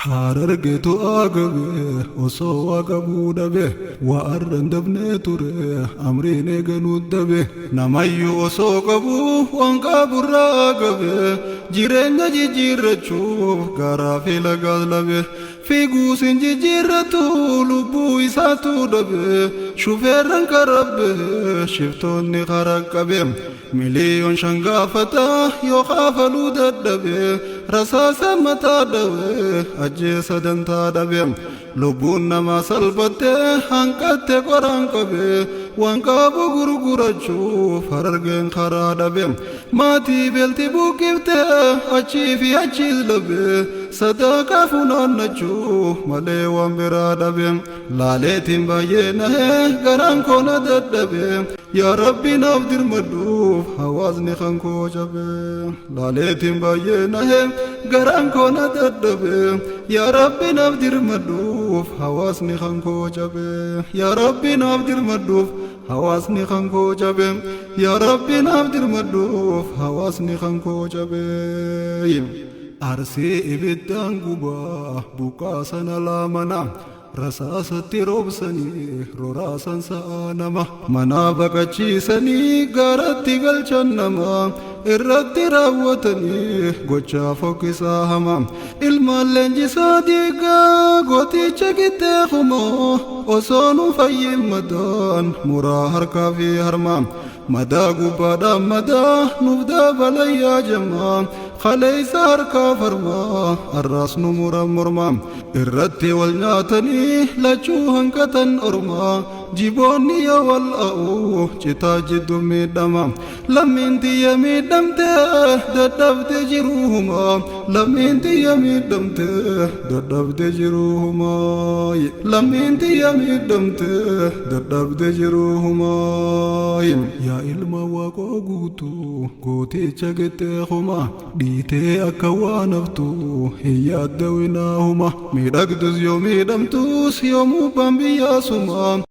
حاررقت آقبه وصو آقبود به وأرن دبني تره أمرين قنود به نمي وصو قبو وانقاب الراقبه جيرين جيجير تشوف قرافي لقلبه في قوس جيجيرتو لبو إساتو دبه شوفيرن كربه شفتوني خرقبه مليون شنقافته يخافلو ددبه رساسا متا دبه أجيسا دنتا دبه لبون ما سلبته هنكته قران قبه وانقابو غرغرچو فررگن خرا دبه ماتي بلتي بوكبته أچي في أچيز لبه صدقا فنان نچو ملي وانبرا دبه لالتين باينه غران كون ددبه يا ربي نفدر مدوف حوازني خنكو جبه لالتين باينه غران كون ددبه يا ربي نفدر مدوف حوازني خنكو جبه يا ربي نفدر مدوف حواسني خنكو جبه يا ربي نفدر مدوف حواسني خنكو جبه أرسي إبدان قبا بقاسنا لا منع رساستي روبسني روراسن سانما منا بقچيسني غارتي گلچنما irratti raawwatanii gochaa fokkisaa hamaa ilmaan leenjisaa diigaa gooticha qixxeekumoo osoo nu fayyimmadaan muraa harkaa fi harmaa madaa gubbaadhaan madaa nuuf dabalayyaa jamaa khaleeysa harkaa farmaa arraas nu muran mormaa irratti wal nyaatanii lachuu hanqatan ormaa jiboonni yoo wal a'uu citaa jiddu miidhama lammiin tiyya miidhamte dadhabde jiruhuma lammiin tiyya miidhamte dadhabde jiruhuma lammiin tiyya miidhamte dadhabde jiruhuma yaa ilma waaqoo guutuu gooticha qixxeekuma dhiitee akka waan haftu hin yaaddawinaahuma miidhagdus yoo miidhamtus yoomuu bambiyyaasuma